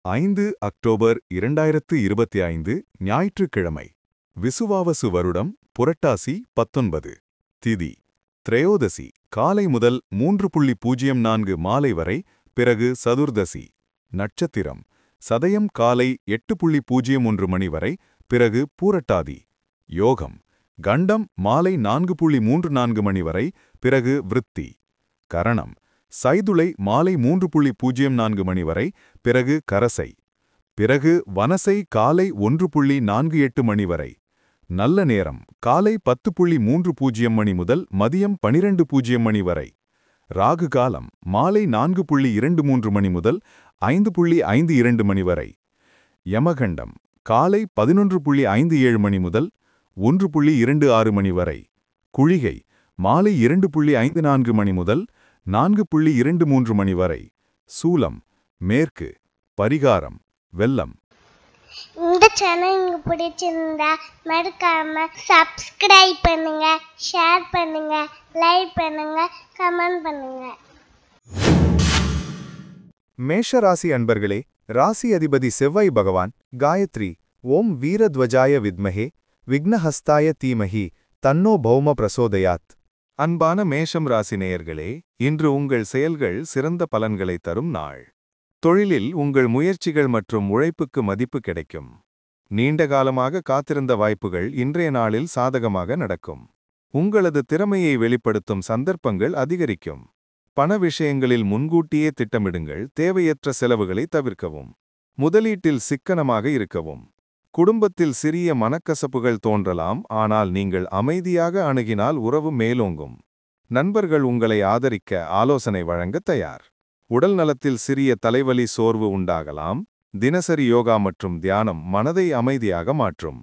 5 October 2025 ஞாயிற்றுக்கிழமை. விசுவாவசு வருடம் புரட்டாசி 19. திதி திரையோதசி காலை முதல் 3:04 மாலை வரை, பிறகு சதுர்தசி. நட்சத்திரம் சதயம் காலை 8:01 மணி வரை, பிறகு பூரட்டாதி. யோகம் கண்டம் மாலை 4:34 மணி வரை, பிறகு விருத்தி. கரணம் சைதுளை மாலை 3:04 மணி வரை, பிறகு கரசை. பிறகு வனசை காலை 1:48 மணி வரை. நல்ல நேரம் காலை 10:30 மணி முதல் மதியம் 12:00 மணி வரை. ராகு காலம் மாலை 4:23 மணி முதல் 5:52 மணி வரை. யமகண்டம் காலை 11:57 மணி முதல் 1:26 மணி வரை. குழிகை மாலை 2:54 மணி முதல் 4:23 மணி வரை. சூலம் மேற்கு. பரிகாரம் வெல்லம். இந்த சேனல் உங்களுக்கு பிடிச்சிருந்தா மறக்காம சப்ஸ்கிரைப் பண்ணுங்க, ஷேர் பண்ணுங்க, லைக் பண்ணுங்க, கமெண்ட் பண்ணுங்க. மேஷராசி அன்பர்களே, ராசி அதிபதி செவ்வாய் பகவான் காயத்ரி ஓம் வீரத்வஜாய வித்மஹே விக்னஹஸ்தாய தீமஹி தன்னோ பௌம பிரசோதயாத். அன்பான மேஷம் ராசி நேயர்களே, இன்று உங்கள் செயல்கள் சிறந்த பலன்களை தரும் நாள். தொழிலில் உங்கள் முயற்சிகள் மற்றும் உழைப்புக்கு மதிப்பு கிடைக்கும். நீண்ட காலமாக காத்திருந்த வாய்ப்புகள் இன்றைய நாளில் சாதகமாக நடக்கும். உங்களது திறமையை வெளிப்படுத்தும் சந்தர்ப்பங்கள் அதிகரிக்கும். பண விஷயங்களில் முன்கூட்டியே திட்டமிடுங்கள், தேவையற்ற செலவுகளை தவிர்க்கவும். முதலீட்டில் சிக்கனமாக இருக்கவும். குடும்பத்தில் சிறிய மனக்கசப்புகள் தோன்றலாம், ஆனால் நீங்கள் அமைதியாக அணுகினால் உறவு மேலோங்கும். நண்பர்கள் உங்களை ஆதரிக்க ஆலோசனை வழங்க தயார். உடல் நலத்தில் சிறிய தலைவலி சோர்வு உண்டாகலாம். தினசரி யோகா மற்றும் தியானம் மனதை அமைதியாக மாற்றும்.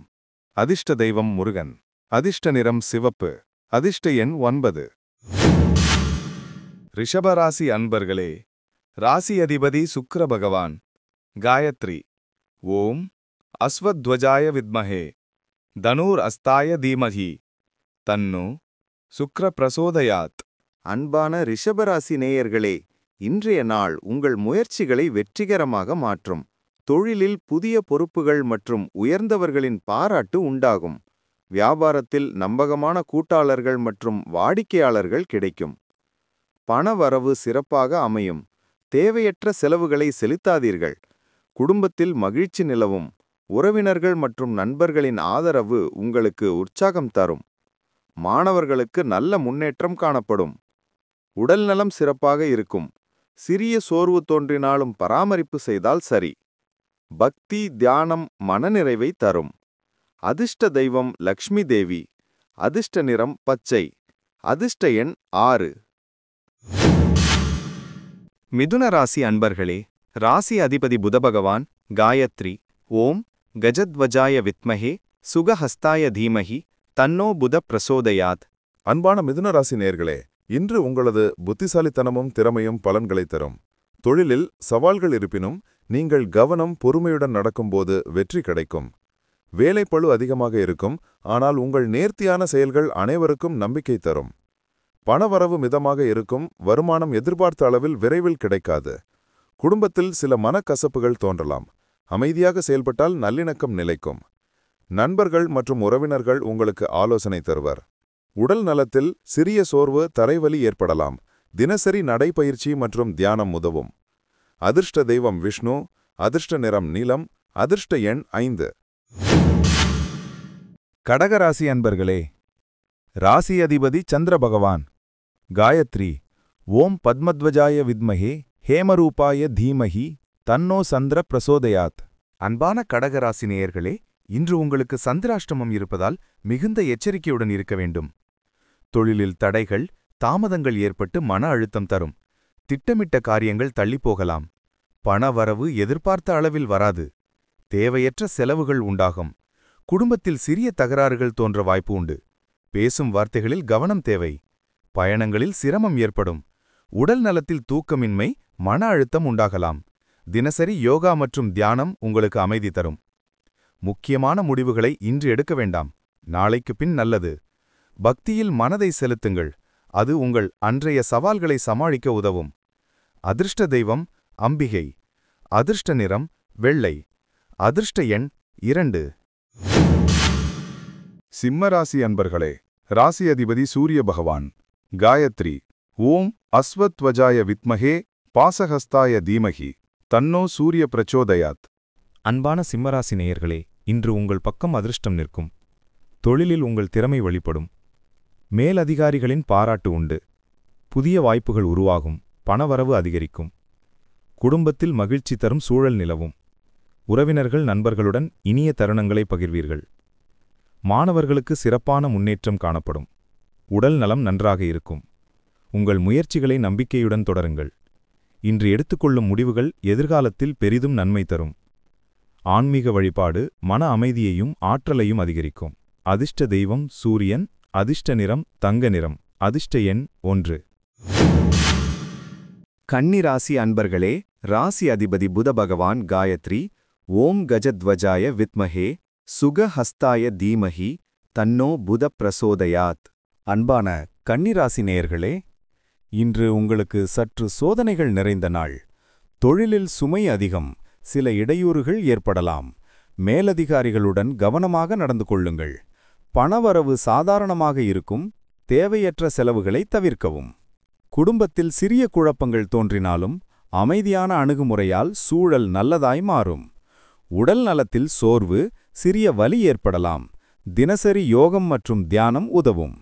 அதிர்ஷ்ட தெய்வம் முருகன். அதிர்ஷ்ட நிறம் சிவப்பு. அதிர்ஷ்ட எண் 9. ரிஷபராசி அன்பர்களே, ராசி அதிபதி சுக்கிர பகவான் காயத்ரி ஓம் அஸ்வத்வஜாய வித்மஹே தனூர் அஸ்தாய தீமஹி தன்னோ சுக்ர பிரசோதயாத். அன்பான ரிஷபராசி நேயர்களே, இன்றைய நாள் உங்கள் முயற்சிகளை வெற்றிகரமாக மாற்றும். தொழிலில் புதிய பொறுப்புகள் மற்றும் உயர்ந்தவர்களின் பாராட்டு உண்டாகும். வியாபாரத்தில் நம்பகமான கூட்டாளர்கள் மற்றும் வாடிக்கையாளர்கள் கிடைக்கும். பணவரவு சிறப்பாக அமையும். தேவையற்ற செலவுகளை செலுத்தாதீர்கள். குடும்பத்தில் மகிழ்ச்சி நிலவும். உறவினர்கள் மற்றும் நண்பர்களின் ஆதரவு உங்களுக்கு உற்சாகம் தரும். மாணவர்களுக்கு நல்ல முன்னேற்றம் காணப்படும். உடல்நலம் சிறப்பாக இருக்கும். சிறிய சோர்வு தோன்றினாலும் பராமரிப்பு செய்தால் சரி. பக்தி தியானம் மனநிறைவை தரும். அதிர்ஷ்ட தெய்வம் லக்ஷ்மி தேவி. அதிர்ஷ்ட நிறம் பச்சை. அதிர்ஷ்ட எண் 6. மிதுன ராசி அன்பர்களே, ராசி அதிபதி புதபகவான் காயத்ரி ஓம் கஜத்வஜாய வித்மஹே சுகஹஸ்தாய தீமஹி தன்னோ புத பிரசோதயாத். அன்பான மிதுன ராசி நேயர்களே, இன்று உங்களது புத்திசாலித்தனமும் திறமையும் பலன்களை தரும். தொழிலில் சவால்கள் இருப்பினும் நீங்கள் கவனம் பொறுமையுடன் நடக்கும்போது வெற்றி கிடைக்கும். வேலைப்பளு அதிகமாக இருக்கும், ஆனால் உங்கள் நேர்த்தியான செயல்கள் அனைவருக்கும் நம்பிக்கை தரும். பணவரவு மிதமாக இருக்கும், வருமானம் எதிர்பார்த்த அளவில் விரைவில் கிடைக்காது. குடும்பத்தில் சில மனக்கசப்புகள் தோன்றலாம். அமைதியாக செயல்பட்டால் நல்லிணக்கம் நிலைக்கும். நண்பர்கள் மற்றும் உறவினர்கள் உங்களுக்கு ஆலோசனை தருவர். உடல் நலத்தில் சிறிய சோர்வு தரைவலி ஏற்படலாம். தினசரி நடைப்பயிற்சி மற்றும் தியானம் உதவும். அதிர்ஷ்ட தெய்வம் விஷ்ணு. அதிர்ஷ்ட நிறம் நீலம். அதிர்ஷ்ட எண் 5. கடகராசி அன்பர்களே, ராசி அதிபதி சந்திர பகவான் காயத்ரி ஓம் பத்மத்வஜாய வித்மஹே ஹேமரூபாய தீமஹி தன்னோ சந்திர பிரசோதயாத். அன்பான கடகராசி நேயர்களே, இன்று உங்களுக்கு சந்திராஷ்டமம் இருப்பதால் மிகுந்த எச்சரிக்கையுடன் இருக்க வேண்டும். தொழிலில் தடைகள் தாமதங்கள் ஏற்பட்டு மன அழுத்தம் தரும். திட்டமிட்ட காரியங்கள் தள்ளிப்போகலாம். பண வரவு எதிர்பார்த்த அளவில் வராது. தேவையற்ற செலவுகள் உண்டாகும். குடும்பத்தில் சிறிய தகராறுகள் தோன்ற வாய்ப்பு உண்டு. பேசும் வார்த்தைகளில் கவனம் தேவை. பயணங்களில் சிரமம் ஏற்படும். உடல் நலத்தில் தூக்கமின்மை, மன அழுத்தம் உண்டாகலாம். தினசரி யோகா மற்றும் தியானம் உங்களுக்கு அமைதி தரும். முக்கியமான முடிவுகளை இன்று எடுக்க வேண்டாம், நாளைக்கு பின் நல்லது. பக்தியில் மனதை செலுத்துங்கள், அது உங்கள் அன்றைய சவால்களை சமாளிக்க உதவும். அதிர்ஷ்ட தெய்வம் அம்பிகை. அதிர்ஷ்ட நிறம் வெள்ளை. அதிர்ஷ்ட எண் 2. சிம்மராசி அன்பர்களே, ராசி அதிபதி சூரிய பகவான். காயத்ரி. ஓம் அஸ்வத்வஜாய வித்மஹே பாசஹஸ்தாய தீமஹி தன்னோ சூரிய பிரச்சோதயாத். அன்பான சிம்மராசி நேயர்களே, இன்று உங்கள் பக்கம் அதிர்ஷ்டம் நிற்கும். தொழிலில் உங்கள் திறமை வெளிப்படும். மேலதிகாரிகளின் பாராட்டு உண்டு. புதிய வாய்ப்புகள் உருவாகும். பணவரவு அதிகரிக்கும். குடும்பத்தில் மகிழ்ச்சி தரும் சூழல் நிலவும். உறவினர்கள் நண்பர்களுடன் இனிய தருணங்களை பகிர்வீர்கள். மாணவர்களுக்கு சிறப்பான முன்னேற்றம் காணப்படும். உடல் நலம் நன்றாக இருக்கும். உங்கள் முயற்சிகளை நம்பிக்கையுடன் தொடருங்கள். இன்று எடுத்துக்கொள்ளும் முடிவுகள் எதிர்காலத்தில் பெரிதும் நன்மை தரும். ஆன்மீக வழிபாடு மன அமைதியையும் ஆற்றலையும் அதிகரிக்கும். அதிர்ஷ்ட தெய்வம் சூரியன். அதிர்ஷ்ட நிறம் தங்க நிறம். அதிர்ஷ்ட எண் 1. கன்னிராசி அன்பர்களே, ராசி அதிபதி புத பகவான். காயத்ரி. ஓம் கஜத்வஜாய வித்மஹே சுகஹஸ்தாய தீமஹி தன்னோ புத பிரசோதயாத். அன்பான கன்னிராசி நேயர்களே, இன்று உங்களுக்கு சற்று சோதனைகள் நிறைந்த நாள். தொழிலில் சுமை அதிகம். சில இடையூறுகள் ஏற்படலாம். மேலதிகாரிகளுடன் கவனமாக நடந்து கொள்ளுங்கள். பணவரவு சாதாரணமாக இருக்கும். தேவையற்ற செலவுகளை தவிர்க்கவும். குடும்பத்தில் சிறிய குழப்பங்கள் தோன்றினாலும் அமைதியான அணுகுமுறையால் சூழல் நல்லதாய் மாறும். உடல் நலத்தில் சோர்வு, சிறிய வலி ஏற்படலாம். தினசரி யோகம் மற்றும் தியானம் உதவும்.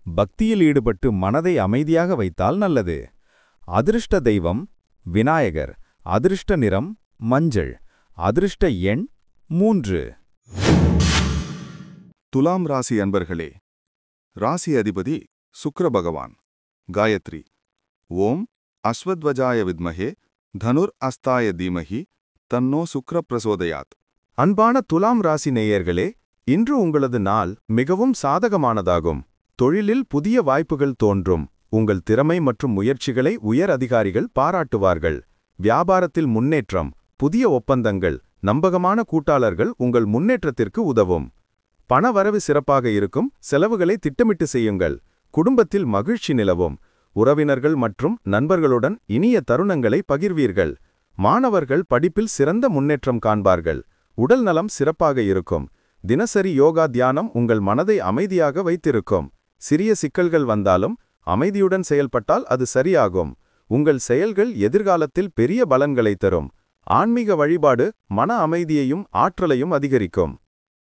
பக்தியில் ஈடுபட்டு மனதை அமைதியாக வைத்தால் நல்லது. அதிர்ஷ்ட தெய்வம் விநாயகர். அதிர்ஷ்ட நிறம் மஞ்சள். அதிர்ஷ்ட எண் 3. துலாம் ராசி அன்பர்களே, ராசி அதிபதி சுக்கிர பகவான். காயத்ரி. ஓம் அஸ்வத்வஜாய வித்மஹே தனுர் அஸ்தாய தீமஹி தன்னோ சுக்கிர பிரசோதயாத். அன்பான துலாம் ராசி நேயர்களே, இன்று உங்களது நாள் மிகவும் சாதகமானதாகும். தொழிலில் புதிய வாய்ப்புகள் தோன்றும். உங்கள் திறமை மற்றும் முயற்சிகளை உயர் அதிகாரிகள் பாராட்டுவார்கள். வியாபாரத்தில் முன்னேற்றம். புதிய ஒப்பந்தங்கள். நம்பகமான கூட்டாளர்கள் உங்கள் முன்னேற்றத்திற்கு உதவும். பணவரவு சிறப்பாக இருக்கும். செலவுகளை திட்டமிட்டு செய்யுங்கள். குடும்பத்தில் மகிழ்ச்சி நிலவும். உறவினர்கள் மற்றும் நண்பர்களுடன் இனிய தருணங்களை பகிர்வீர்கள். மாணவர்கள் படிப்பில் சிறந்த முன்னேற்றம் காண்பார்கள். உடல் நலம் சிறப்பாக இருக்கும். தினசரி யோகா தியானம் உங்கள் மனதை அமைதியாக வைத்திருக்கும். சிறிய சிக்கல்கள் வந்தாலும் அமைதியுடன் செயல்பட்டால் அது சரியாகும். உங்கள் செயல்கள் எதிர்காலத்தில் பெரிய பலன்களை தரும். ஆன்மீக வழிபாடு மன அமைதியையும் ஆற்றலையும் அதிகரிக்கும்.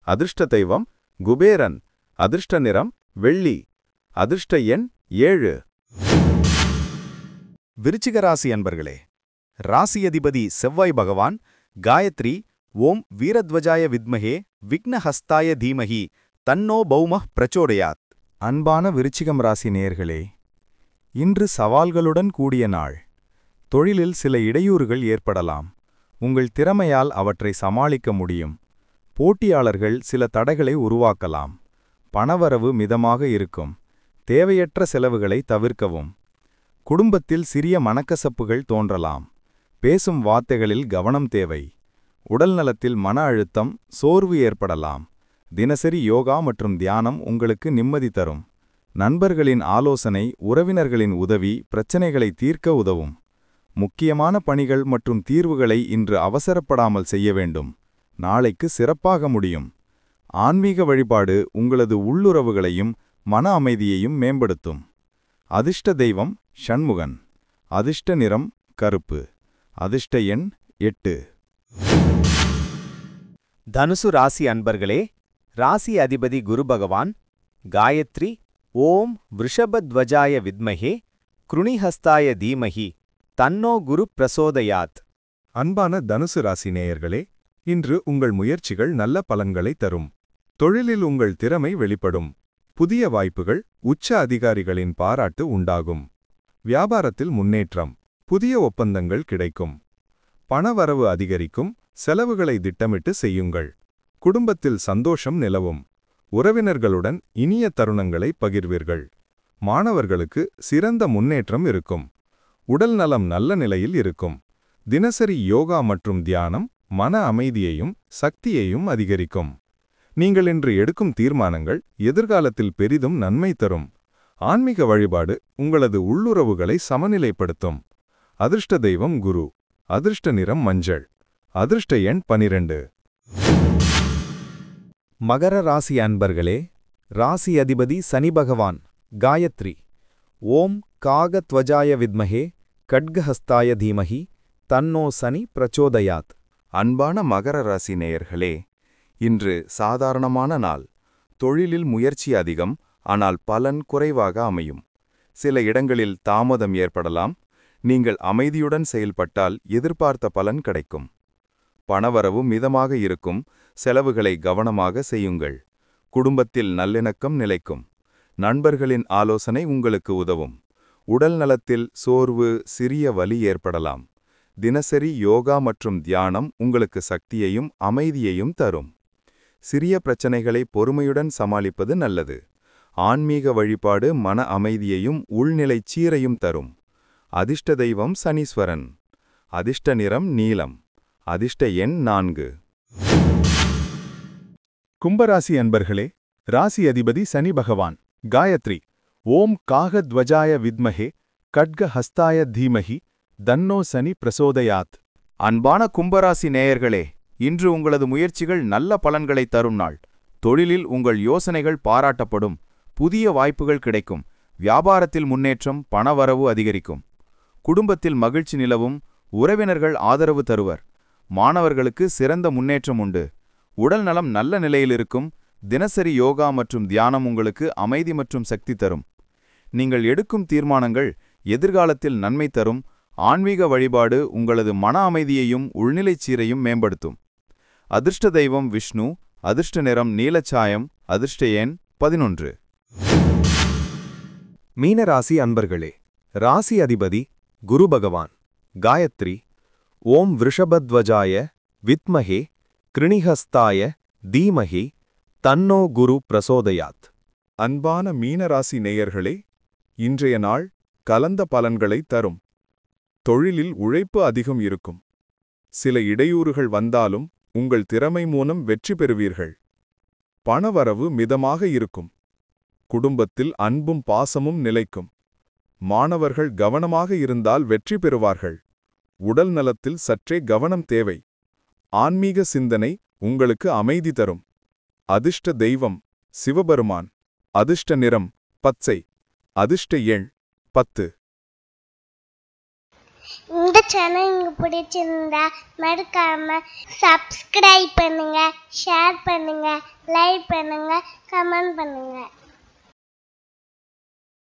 அதிர்ஷ்ட தெய்வம் குபேரன். அதிர்ஷ்ட நிறம் வெள்ளி. அதிர்ஷ்ட எண் 7. விருச்சிக ராசி அன்பர்களே, ராசி அதிபதி செவ்வாய் பகவான். காயத்ரி. ஓம் வீரத்வஜாய வித்மஹே விக்னஹஸ்தாய தீமஹி தன்னோ பௌமஹ் பிரச்சோதயாத். அன்பான விருச்சிகம் ராசி நேயர்களே, இன்று சவால்களுடன் கூடிய நாள். தொழிலில் சில இடையூறுகள் ஏற்படலாம். உங்கள் திறமையால் அவற்றை சமாளிக்க முடியும். போட்டியாளர்கள் சில தடைகளை உருவாக்கலாம். பணவரவு மிதமாக இருக்கும். தேவையற்ற செலவுகளை தவிர்க்கவும். குடும்பத்தில் சிறிய மனக்கசப்புகள் தோன்றலாம். பேசும் வார்த்தைகளில் கவனம் தேவை. உடல் நலத்தில் மன அழுத்தம், சோர்வு ஏற்படலாம். தினசரி யோகா மற்றும் தியானம் உங்களுக்கு நிம்மதி தரும். நண்பர்களின் ஆலோசனை, உறவினர்களின் உதவி பிரச்சனைகளை தீர்க்க உதவும். முக்கியமான பணிகள் மற்றும் தீர்வுகளை இன்று அவசரப்படாமல் செய்ய வேண்டும். நாளைக்கு சிறப்பாக முடியும். ஆன்மீக வழிபாடு உங்களது உள்ளுறவுகளையும் மன அமைதியையும் மேம்படுத்தும். அதிர்ஷ்ட தெய்வம் ஷண்முகன். அதிர்ஷ்ட நிறம் கருப்பு. அதிர்ஷ்ட எண் 8. தனுசு ராசி அன்பர்களே, ராசி அதிபதி குரு பகவான். காயத்ரி. ஓம் விருஷபத்வஜாய வித்மஹே க்ருணிஹஸ்தாய தீமஹி தன்னோ குரு பிரசோதயாத். அன்பான தனுசு ராசி நேயர்களே, இன்று உங்கள் முயற்சிகள் நல்ல பலன்களை தரும். தொழிலில் உங்கள் திறமை வெளிப்படும். புதிய வாய்ப்புகள், உச்ச அதிகாரிகளின் பாராட்டு உண்டாகும். வியாபாரத்தில் முன்னேற்றம். புதிய ஒப்பந்தங்கள் கிடைக்கும். பணவரவு அதிகரிக்கும். செலவுகளை திட்டமிட்டு செய்யுங்கள். குடும்பத்தில் சந்தோஷம் நிலவும். உறவினர்களுடன் இனிய தருணங்களை பகிர்வீர்கள். மாணவர்களுக்கு சிறந்த முன்னேற்றம் இருக்கும். உடல் நலம் நல்ல நிலையில் இருக்கும். தினசரி யோகா மற்றும் தியானம் மன அமைதியையும் சக்தியையும் அதிகரிக்கும். நீங்கள் இன்று எடுக்கும் தீர்மானங்கள் எதிர்காலத்தில் பெரிதும் நன்மை தரும். ஆன்மீக வழிபாடு உங்களது உள்ளுறவுகளை சமநிலைப்படுத்தும். அதிர்ஷ்ட தெய்வம் குரு. அதிர்ஷ்ட நிறம் மஞ்சள். அதிர்ஷ்ட எண் 12. மகர ராசி அன்பர்களே, ராசி அதிபதி சனி பகவான். காயத்ரி. ஓம் காகத்வஜாய வித்மஹே கட்கஹஸ்தாய தீமஹி தன்னோ சனி பிரச்சோதயாத். அன்பான மகர ராசி நேயர்களே, இன்று சாதாரணமான நாள். தொழிலில் முயற்சி அதிகம், ஆனால் பலன் குறைவாக அமையும். சில இடங்களில் தாமதம் ஏற்படலாம். நீங்கள் அமைதியுடன் செயல்பட்டால் எதிர்பார்த்த பலன் கிடைக்கும். பணவரவு மிதமாக இருக்கும். செலவுகளை கவனமாக செய்யுங்கள். குடும்பத்தில் நல்லிணக்கம் நிலைக்கும். நண்பர்களின் ஆலோசனை உங்களுக்கு உதவும். உடல் நலத்தில் சோர்வு, சிறிய வலி ஏற்படலாம். தினசரி யோகா மற்றும் தியானம் உங்களுக்கு சக்தியையும் அமைதியையும் தரும். சிறிய பிரச்சனைகளை பொறுமையுடன் சமாளிப்பது நல்லது. ஆன்மீக வழிபாடு மன அமைதியையும் உள்நிலை சீரையும் தரும். அதிர்ஷ்ட தெய்வம் சனீஸ்வரன். அதிர்ஷ்ட நிறம் நீலம். அதிர்ஷ்ட எண் 4. கும்பராசி அன்பர்களே, ராசி அதிபதி சனி பகவான். காயத்ரி. ஓம் காகத்வஜாய வித்மஹே கட்கஹஸ்தாய தீமஹி தன்னோ சனி பிரசோதயாத். அன்பான கும்பராசி நேயர்களே, இன்று உங்களது முயற்சிகள் நல்ல பலன்களை தரும் நாள். தொழிலில் உங்கள் யோசனைகள் பாராட்டப்படும். புதிய வாய்ப்புகள் கிடைக்கும். வியாபாரத்தில் முன்னேற்றம், பணவரவு அதிகரிக்கும். குடும்பத்தில் மகிழ்ச்சி நிலவும். உறவினர்கள் ஆதரவு தருவர். மாணவர்களுக்கு சிறந்த முன்னேற்றம் உண்டு. உடல் நலம் நல்ல நிலையில் இருக்கும். தினசரி யோகா மற்றும் தியானம் உங்களுக்கு அமைதி மற்றும் சக்தி தரும். நீங்கள் எடுக்கும் தீர்மானங்கள் எதிர்காலத்தில் நன்மை தரும். ஆன்மீக வழிபாடு உங்களது மன அமைதியையும் உள்நிலைச் சீரையும் மேம்படுத்தும். அதிர்ஷ்ட தெய்வம் விஷ்ணு. அதிர்ஷ்ட நிறம் நீலச்சாயம். அதிர்ஷ்ட எண் 11. மீனராசி அன்பர்களே, ராசி அதிபதி குரு பகவான். காயத்ரி. ஓம் விருஷபத்வஜாய வித்மஹே கிருணிஹஸ்தாய தீமஹி தன்னோ குரு பிரசோதயாத். அன்பான மீனராசி நேயர்களே, இன்றைய நாள் கலந்த பலன்களை தரும். தொழிலில் உழைப்பு அதிகம் இருக்கும். சில இடையூறுகள் வந்தாலும் உங்கள் திறமை மூலம் வெற்றி பெறுவீர்கள். பணவரவு மிதமாக இருக்கும். குடும்பத்தில் அன்பும் பாசமும் நிலைக்கும். மாணவர்கள் கவனமாக இருந்தால் வெற்றி பெறுவார்கள். உடல் நலத்தில் சற்றே கவனம் தேவை. ஆன்மீக சிந்தனை உங்களுக்கு அமைதி தரும். அதிர்ஷ்ட தெய்வம் சிவபெருமான். அதிர்ஷ்ட நிறம் பச்சை. அதிர்ஷ்ட எண் 10. இந்த சேனல் உங்களுக்கு பிடிச்சிருந்தா மறக்காம சப்ஸ்கிரைப் பண்ணுங்க, ஷேர் பண்ணுங்க, லைக் பண்ணுங்க, கமெண்ட் பண்ணுங்க.